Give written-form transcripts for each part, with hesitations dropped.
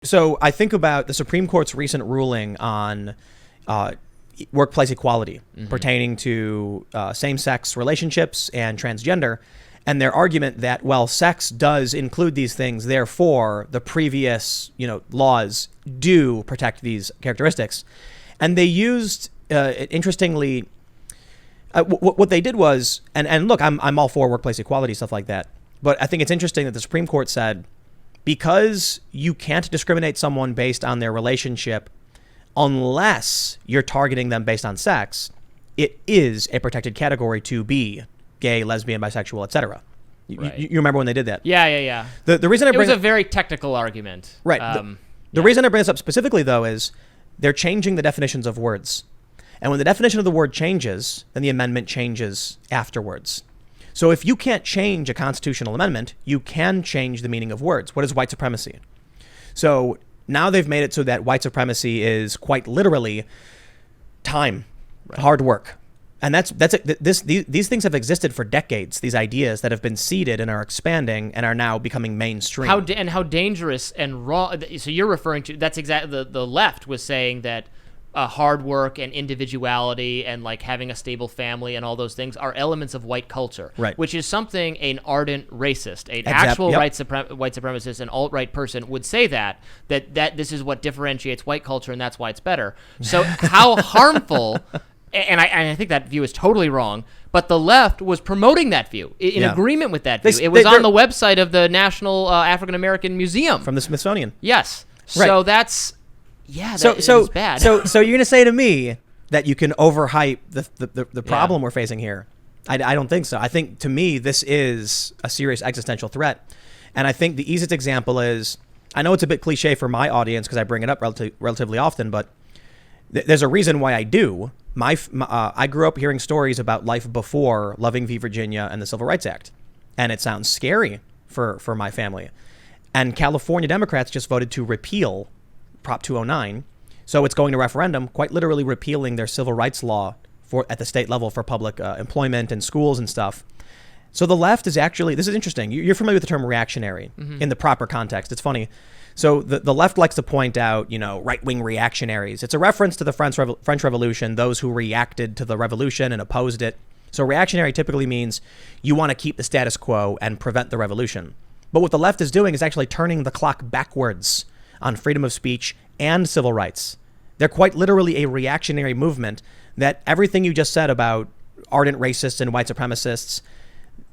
So I think about the Supreme Court's recent ruling on workplace equality pertaining to same-sex relationships and transgender, and their argument that, well, sex does include these things, therefore the previous laws do protect these characteristics. And they used, interestingly, what they did was, and look, I'm all for workplace equality, stuff like that, but I think it's interesting that the Supreme Court said, because you can't discriminate someone based on their relationship unless you're targeting them based on sex, it is a protected category to be gay, lesbian, bisexual, etc. Right. You remember when they did that? Yeah. The reason I bring it was a very technical argument. Right. The reason I bring this up specifically, though, is they're changing the definitions of words. And when the definition of the word changes, then the amendment changes afterwards. So if you can't change a constitutional amendment, you can change the meaning of words. What is white supremacy? So now they've made it so that white supremacy is quite literally time, hard work. And that's it. These things have existed for decades, these ideas that have been seeded and are expanding and are now becoming mainstream. How dangerous and wrong. So you're referring to, that's exactly, the left was saying that hard work and individuality and like having a stable family and all those things are elements of white culture, right? Which is something an ardent racist, an actual white supremacist, and alt-right person would say that this is what differentiates white culture and that's why it's better. So how harmful, and I think that view is totally wrong, but the left was promoting that view, in agreement with that view. It was on the website of the National African American Museum. From the Smithsonian. Yes. Right. So that's... Yeah, so is bad. So you're gonna say to me that you can overhype the problem we're facing here? I don't think so. I think, to me, this is a serious existential threat, and I think the easiest example is, I know it's a bit cliche for my audience because I bring it up relatively often, but there's a reason why I do. I grew up hearing stories about life before Loving v. Virginia and the Civil Rights Act, and it sounds scary for my family. And California Democrats just voted to repeal Prop 209, so it's going to referendum, quite literally repealing their civil rights law at the state level for public employment and schools and stuff. So the left is actually, this is interesting. You're familiar with the term reactionary in the proper context. It's funny. So the left likes to point out, right-wing reactionaries. It's a reference to the French Revolution, those who reacted to the revolution and opposed it. So reactionary typically means you want to keep the status quo and prevent the revolution. But what the left is doing is actually turning the clock backwards on freedom of speech and civil rights. They're quite literally a reactionary movement that everything you just said about ardent racists and white supremacists,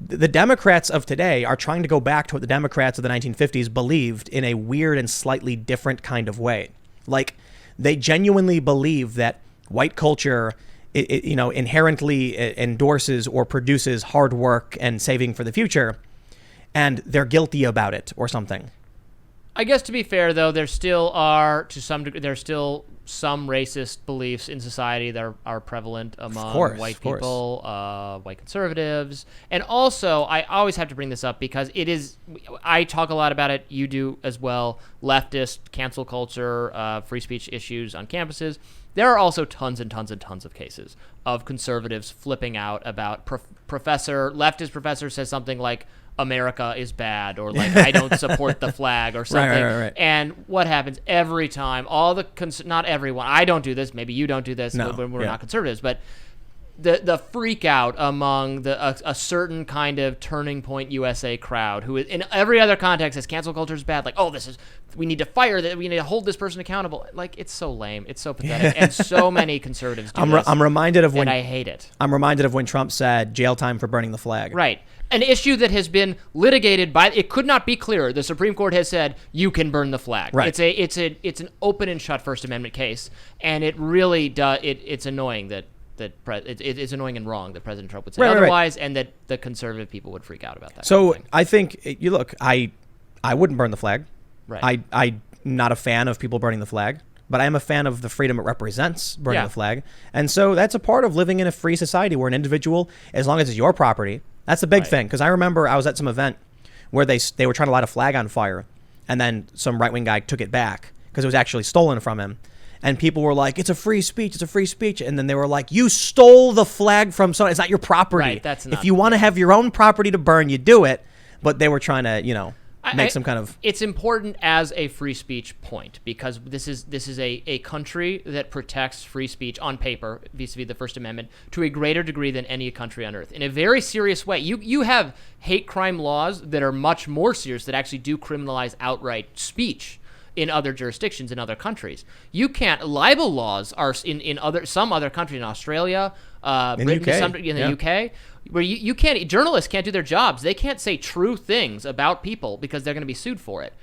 the Democrats of today are trying to go back to what the Democrats of the 1950s believed in a weird and slightly different kind of way. Like, they genuinely believe that white culture, inherently endorses or produces hard work and saving for the future, and they're guilty about it or something. I guess, to be fair, though, there still are, to some degree, there's still some racist beliefs in society that are prevalent among white people, white conservatives. And also, I always have to bring this up because I talk a lot about it, you do as well, leftist, cancel culture, free speech issues on campuses. There are also tons and tons and tons of cases of conservatives flipping out about leftist professor says something like, America is bad, or like, I don't support the flag or something. Right. And what happens every time, not everyone, I don't do this, maybe you don't do this, when we're not conservatives, but the freak out among a certain kind of Turning Point USA crowd who in every other context says cancel culture is bad, like, we need to fire that, we need to hold this person accountable. Like, it's so lame, it's so pathetic, and so many conservatives do this. I'm reminded of when, and I hate it. I'm reminded of when Trump said jail time for burning the flag. Right. An issue that has been litigated it could not be clearer. The Supreme Court has said you can burn the flag. Right. It's an open and shut First Amendment case, and it really does. It's annoying it's annoying and wrong that President Trump would say otherwise, and that the conservative people would freak out about that. So I think I wouldn't burn the flag. Right. I'm not a fan of people burning the flag, but I am a fan of the freedom it represents, burning the flag, and so that's a part of living in a free society where an individual, as long as it's your property. That's a big thing, because I remember I was at some event where they were trying to light a flag on fire, and then some right-wing guy took it back because it was actually stolen from him. And people were like, it's a free speech, and then they were like, you stole the flag from someone. It's not your property. Right, that's not, if you want to have your own property to burn, you do it. But they were trying to, make some kind of... It's important as a free speech point because this is a country that protects free speech on paper vis-a-vis the First Amendment to a greater degree than any country on earth in a very serious way. You have hate crime laws that are much more serious that actually do criminalize outright speech in other jurisdictions in other countries. You can't. Libel laws are in some other countries, in Australia, in the UK, where you can't. Journalists can't do their jobs. They can't say true things about people because they're going to be sued for it.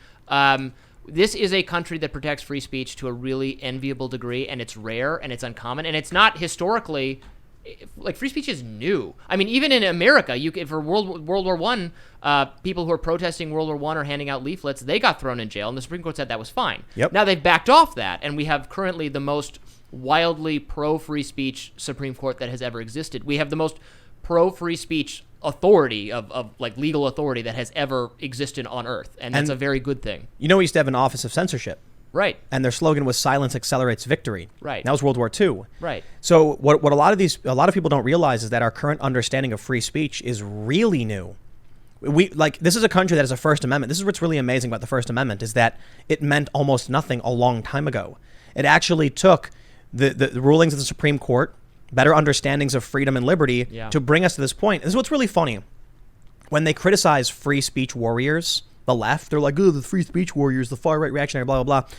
This is a country that protects free speech to a really enviable degree, and it's rare and it's uncommon, and it's not historically. Like free speech is new. I mean, even in America, for World War I, people who are protesting World War I or handing out leaflets, they got thrown in jail, and the Supreme Court said that was fine. Yep. Now they've backed off that, and we have currently the most wildly pro-free speech Supreme Court that has ever existed. We have the most pro-free speech authority of like legal authority that has ever existed on Earth, and that's a very good thing. You know, we used to have an Office of Censorship. Right. And their slogan was "Silence accelerates victory." Right. That was World War II. Right. So what a lot of people don't realize is that our current understanding of free speech is really new. This is a country that has a First Amendment. This is what's really amazing about the First Amendment is that it meant almost nothing a long time ago. It actually took the rulings of the Supreme Court, better understandings of freedom and liberty to bring us to this point. This is what's really funny. When they criticize free speech warriors, the left, they're like, oh, the free speech warriors, the far right reactionary, blah, blah, blah.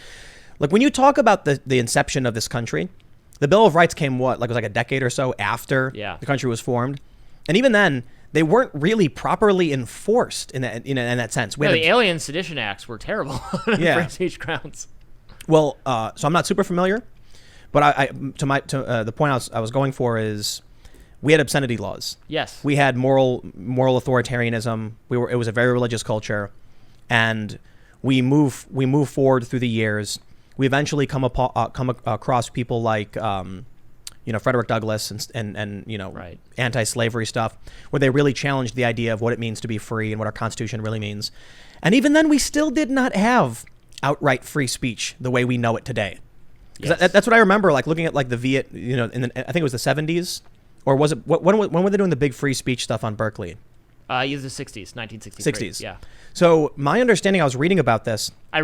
Like when you talk about the inception of this country, the Bill of Rights came it was like a decade or so after the country was formed. And even then, they weren't really properly enforced in that sense. The Alien Sedition Acts were terrible on free speech grounds. Well, so I'm not super familiar, but the point I was going for is we had obscenity laws. Yes. We had moral authoritarianism. It was a very religious culture. And we move forward through the years. We eventually come across people like, Frederick Douglass and anti-slavery stuff, where they really challenged the idea of what it means to be free and what our Constitution really means. And even then, we still did not have outright free speech the way we know it today. Yes. That's what I remember, like looking at like the I think it was the 70s, or was it when were they doing the big free speech stuff on Berkeley? Either the 60s, 1963. 60s. Yeah. So my understanding, I was reading about this. I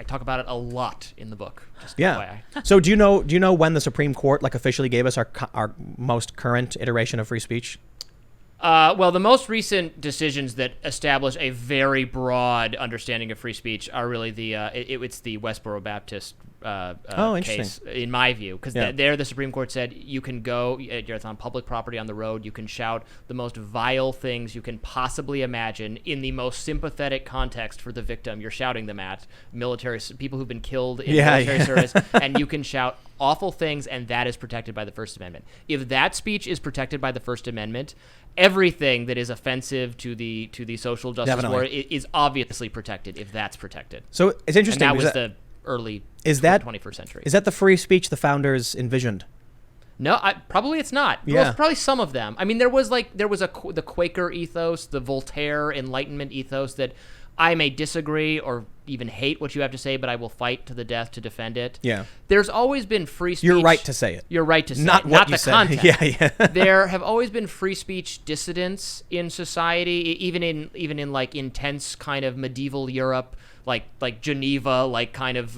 talk about it a lot in the book. Just yeah. So do you know when the Supreme Court officially gave us our most current iteration of free speech? Well, the most recent decisions that establish a very broad understanding of free speech are really it's the Westboro Baptist case, in my view, because there the Supreme Court said you can go, it's on public property on the road, you can shout the most vile things you can possibly imagine in the most sympathetic context for the victim you're shouting them at, people who've been killed in military service, and you can shout awful things, and that is protected by the First Amendment. If that speech is protected by the First Amendment, everything that is offensive to the social justice war is obviously protected if that's protected. So it's interesting. And that was the early 21st century. Is that the free speech the founders envisioned? No, probably it's not. Yeah. Well, probably some of them. I mean, there was the Quaker ethos, the Voltaire Enlightenment ethos that I may disagree or even hate what you have to say, but I will fight to the death to defend it. Yeah. There's always been free speech. You're right to say it. You're right to say not it. Not the said. Content. Yeah. There have always been free speech dissidents in society, even in like intense kind of medieval Europe, like Geneva, like kind of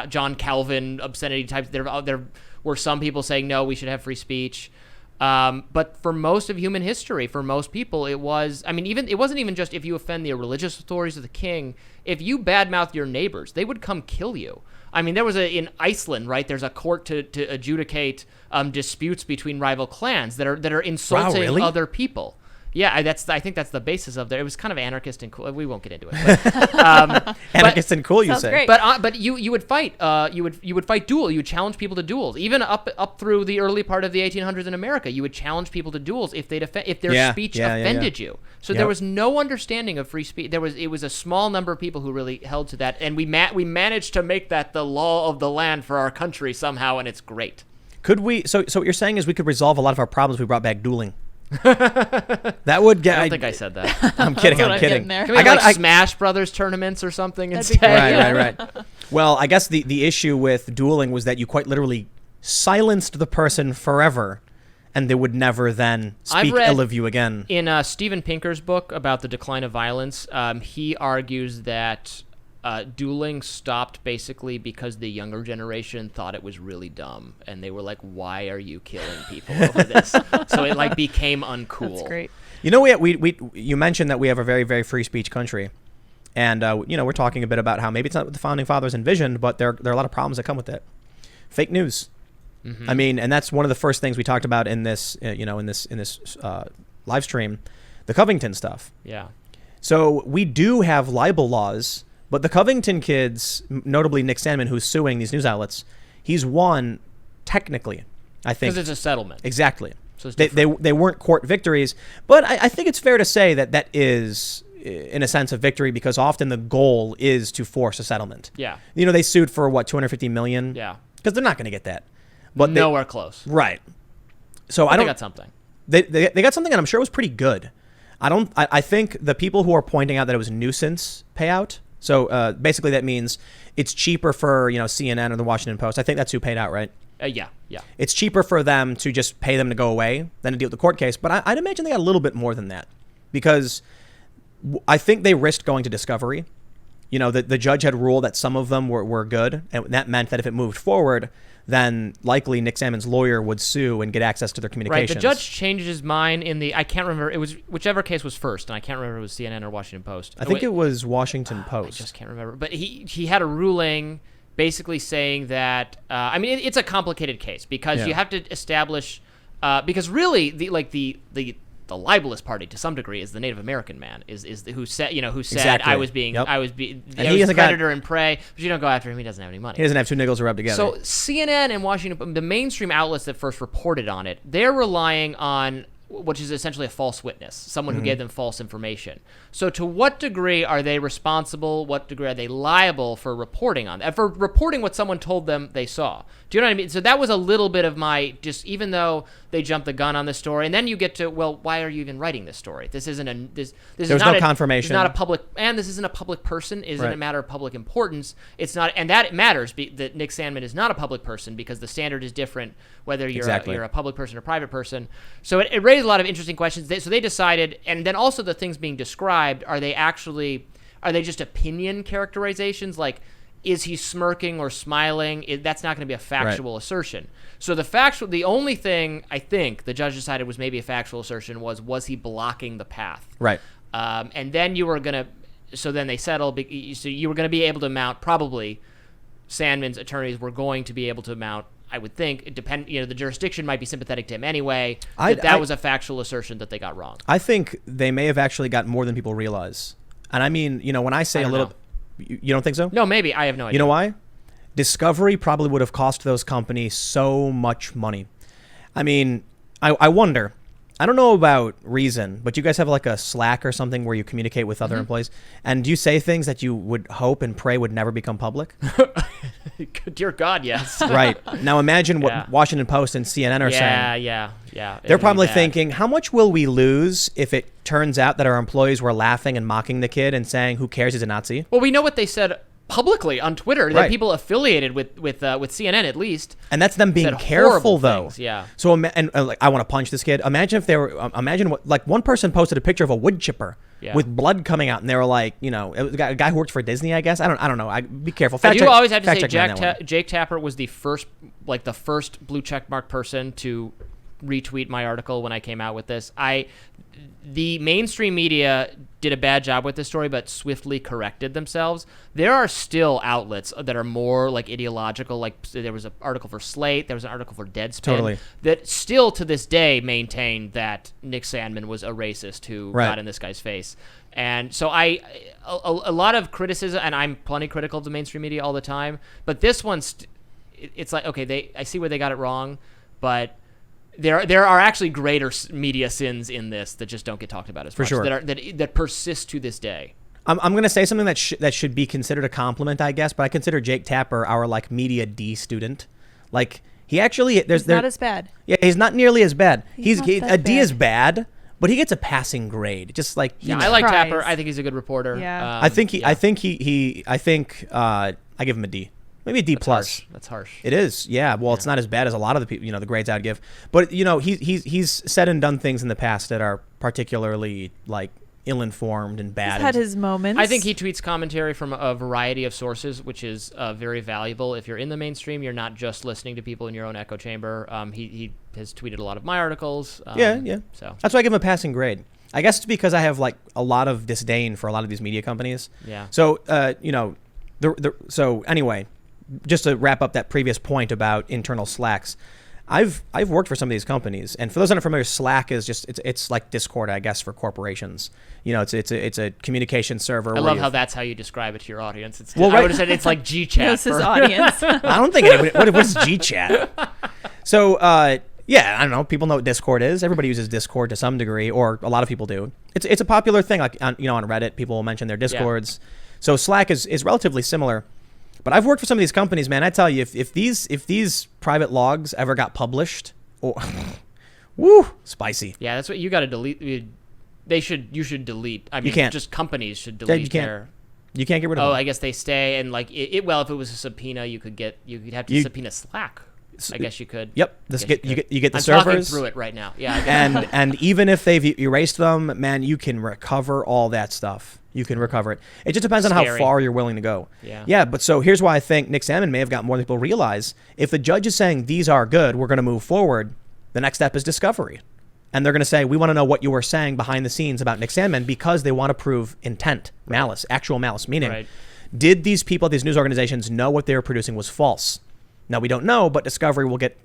John Calvin obscenity types. There were some people saying no, we should have free speech. But for most of human history, for most people, it wasn't even just if you offend the religious authorities of the king. If you badmouth your neighbors, they would come kill you. I mean, there was in Iceland, right? There's a court to adjudicate disputes between rival clans that are insulting other people. Yeah, I think that's the basis of there. It was kind of anarchist and cool. We won't get into it. But, anarchist and cool, you say? Great. But you would fight. You would fight duel. You would challenge people to duels. Even up through the early part of the 1800s in America, you would challenge people to duels if their speech offended you. So there was no understanding of free speech. It was a small number of people who really held to that, and we managed to make that the law of the land for our country somehow, and it's great. Could we? So what you're saying is we could resolve a lot of our problems if we brought back dueling. That would get. I don't think I said that. I'm kidding. I'm kidding. There. Can we have Smash Brothers tournaments or something instead? Right. Well, I guess the issue with dueling was that you quite literally silenced the person forever, and they would never then speak ill of you again. In Steven Pinker's book about the decline of violence, he argues that dueling stopped basically because the younger generation thought it was really dumb, and they were like, "Why are you killing people over this?" So it like became uncool. That's great. You know, you mentioned that we have a very, very free speech country, and we're talking a bit about how maybe it's not what the founding fathers envisioned, but there are a lot of problems that come with it. Fake news. Mm-hmm. I mean, and that's one of the first things we talked about in this, in this live stream, the Covington stuff. Yeah. So we do have libel laws, but the Covington kids, notably Nick Sandmann, who's suing these news outlets, he's won technically, I think. Because it's a settlement. Exactly. So it's they weren't court victories, but I think it's fair to say that is, in a sense, a victory because often the goal is to force a settlement. Yeah. They sued for what, $250 million? Yeah. Because they're not going to get that. But nowhere close. Right. So I don't. They got something. They got something, and I'm sure it was pretty good. I think the people who are pointing out that it was nuisance payout. So basically, that means it's cheaper for CNN or the Washington Post. I think that's who paid out, right? Yeah. It's cheaper for them to just pay them to go away than to deal with the court case. But I'd imagine they got a little bit more than that because I think they risked going to discovery. The judge had ruled that some of them were good, and that meant that if it moved forward, then likely Nick Sandmann's lawyer would sue and get access to their communications. Right. The judge changed his mind I can't remember. It was whichever case was first, and I can't remember if it was CNN or Washington Post. I think it was Washington Post. I just can't remember. But he had a ruling basically saying that it's a complicated case because you have to establish because really the libelous party to some degree is the Native American man is who said exactly. I was predator and prey, but you don't go after him. He doesn't have any money. He doesn't have two nickels to rub together. So CNN and Washington, the mainstream outlets that first reported on it, they're relying on which is essentially a false witness, someone who gave them false information. So to what degree are they responsible? What degree are they liable for reporting on that? For reporting what someone told them they saw? Do you know what I mean? So that was a little bit of my, just even though they jumped the gun on this story, and then you get to, well, why are you even writing this story? This isn't a, this is not no confirmation. This is not a public, and this isn't a public person. Isn't right. a matter of public importance. It's not, and that matters that Nick Sandmann is not a public person because the standard is different whether you're you're a public person or private person. So it raised a lot of interesting questions. So they decided, and then also the things being described, are they just opinion characterizations? Like, is he smirking or smiling? That's not going to be a factual assertion. So the only thing I think the judge decided was maybe a factual assertion was he blocking the path? Right. And then then they settled. So you were going to be able to mount, probably Sandmann's attorneys were going to be able to mount, I would think, the jurisdiction might be sympathetic to him anyway. That was a factual assertion that they got wrong. I think they may have actually got more than people realize. And I mean, when I say you don't think so? No, maybe. I have no idea. You know why? Discovery probably would have cost those companies so much money. I mean, I wonder. I don't know about Reason, but you guys have like a Slack or something where you communicate with other employees. And do you say things that you would hope and pray would never become public? Dear God, yes. Right. Now imagine what Washington Post and CNN are saying. Yeah. They're probably thinking, how much will we lose if it turns out that our employees were laughing and mocking the kid and saying, who cares, he's a Nazi? Well, we know what they said publicly on Twitter, that people affiliated with CNN at least, and that's them being careful though. Things, yeah. So I want to punch this kid. Imagine if they were. Imagine what, like, one person posted a picture of a wood chipper with blood coming out, and they were like, it was a guy who worked for Disney, I guess. I don't know. Be careful. I do always have to say Jake Tapper was the first blue check mark person to retweet my article when I came out with this. The mainstream media did a bad job with this story, but swiftly corrected themselves. There are still outlets that are more like ideological. Like, there was an article for Slate, there was an article for Deadspin, that still to this day maintain that Nick Sandmann was a racist who got in this guy's face. And so a lot of criticism, and I'm plenty critical of the mainstream media all the time, but this one's, it's like, okay, I see where they got it wrong, but there are actually greater media sins in this that just don't get talked about as much. Sure. That persist to this day. I'm going to say something that should be considered a compliment, I guess, but I consider Jake Tapper our like media D student. Like, he actually he's not as bad. Yeah, he's not nearly as bad. A D bad. is bad, but he gets a passing grade. Just like I like Tapper. I think he's a good reporter. Yeah. I give him a D. Maybe a D plus. That's harsh. It is, yeah. Well, it's not as bad as a lot of the people, the grades I'd give. But he's said and done things in the past that are particularly like ill-informed and bad. He's had his moments. I think he tweets commentary from a variety of sources, which is very valuable. If you're in the mainstream, you're not just listening to people in your own echo chamber. He has tweeted a lot of my articles. Yeah. So that's why I give him a passing grade. I guess it's because I have like a lot of disdain for a lot of these media companies. Yeah. So so anyway, just to wrap up that previous point about internal Slacks, I've worked for some of these companies, and for those unfamiliar, Slack is just it's like Discord, I guess, for corporations. It's a communication server. I love how that's how you describe it to your audience. Well, I would have said it's like GChat. Knows his audience. I don't think anybody. What's GChat? So yeah, I don't know. People know what Discord is. Everybody uses Discord to some degree, or a lot of people do. It's a popular thing. Like on Reddit, people will mention their Discords. Yeah. So Slack is relatively similar. But I've worked for some of these companies, man. I tell you, if these private logs ever got published, woo, spicy. Yeah, that's what you got to delete. You should delete. I mean, you can't. Just companies should delete their. You can't get rid of them. I guess they stay, and like well, if it was a subpoena, you'd have to subpoena Slack. I guess you could. Yep. You get the I'm servers. talking through it right now. Yeah. and even if they've erased them, man, you can recover all that stuff. You can recover it. It just depends on how far you're willing to go. Yeah. Yeah, but so here's why I think Nick Salmon may have got more than people realize. If the judge is saying these are good, we're going to move forward, the next step is discovery. And they're going to say, we want to know what you were saying behind the scenes about Nick Sandmann, because they want to prove intent, malice, actual malice. Meaning, did these people at these news organizations know what they were producing was false? Now, we don't know, but discovery will get,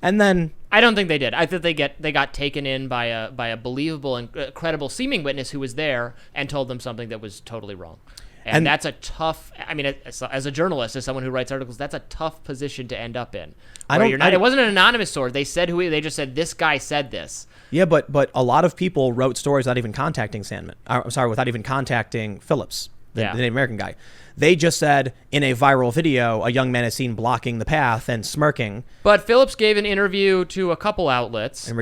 and then... I don't think they did. I think they got taken in by a believable and credible seeming witness who was there and told them something that was totally wrong. And that's a tough, I mean, as a journalist, as someone who writes articles, that's a tough position to end up in. It wasn't an anonymous source. They said they just said, this guy said this. Yeah, but a lot of people wrote stories without even contacting Sandman. Without even contacting Phillips, the Native American guy. They just said in a viral video, a young man is seen blocking the path and smirking. But Phillips gave an interview to a couple outlets, you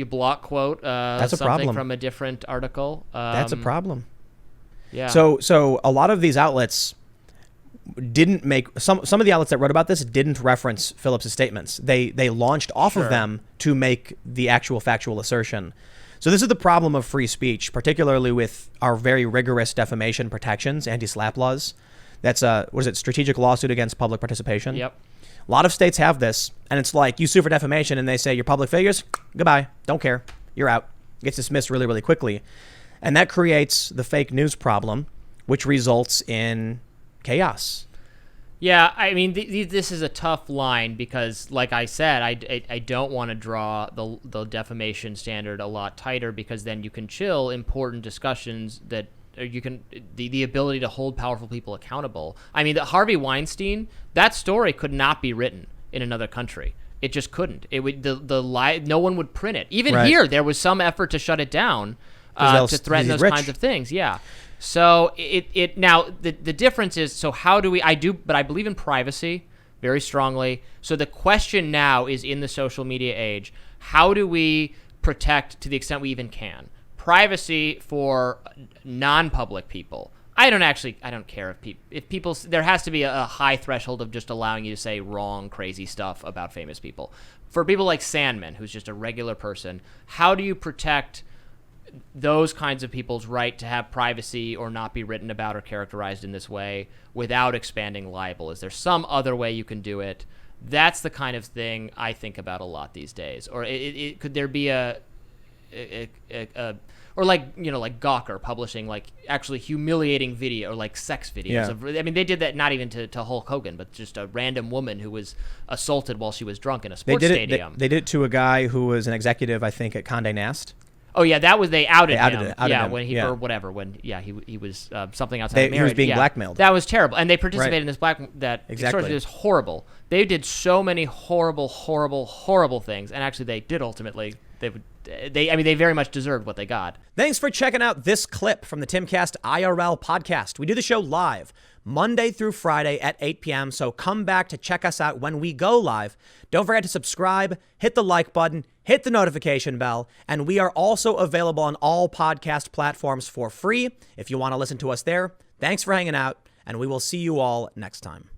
block quote that's a something problem. From a different article. That's a problem. Yeah. So a lot of these outlets didn't make some of the outlets that wrote about this didn't reference Phillips' statements. They launched off of them to make the actual factual assertion. So this is the problem of free speech, particularly with our very rigorous defamation protections, anti-SLAPP laws. That's strategic lawsuit against public participation. Yep. A lot of states have this, and it's like you sue for defamation, and they say you're public figures. Goodbye. Don't care. You're out. It gets dismissed really, really quickly, and that creates the fake news problem, which results in chaos. Yeah, I mean, this is a tough line because, like I said, I don't want to draw the defamation standard a lot tighter, because then you can chill important discussions that you can the ability to hold powerful people accountable. I mean, the Harvey Weinstein, that story could not be written in another country. It just couldn't. It would no one would print it. Even here, there was some effort to shut it down, to threaten those kinds of things. Yeah. So now the difference is, so how do but I believe in privacy very strongly. So the question now is, in the social media age, how do we protect, to the extent we even can, privacy for non-public people? I don't care if people, there has to be a high threshold of just allowing you to say wrong, crazy stuff about famous people. For people like Sandman, who's just a regular person, how do you protect those kinds of people's right to have privacy or not be written about or characterized in this way without expanding libel? Is there some other way you can do it? That's the kind of thing I think about a lot these days. Or could there be or like Gawker publishing like actually humiliating video or like sex videos. I mean, they did that not even to Hulk Hogan, but just a random woman who was assaulted while she was drunk in a sports stadium. They did it to a guy who was an executive, I think, at Condé Nast. Oh yeah, that was they outed him. Him. When he or whatever. When he was something outside of marriage. He was being blackmailed. That was terrible, and they participated in this Exactly. It was horrible. They did so many horrible, horrible, horrible things, and actually they did ultimately. They very much deserved what they got. Thanks for checking out this clip from the Timcast IRL podcast. We do the show live Monday through Friday at 8 p.m., so come back to check us out when we go live. Don't forget to subscribe, hit the like button, hit the notification bell, and we are also available on all podcast platforms for free. If you want to listen to us there, Thanks for hanging out, and we will see you all next time.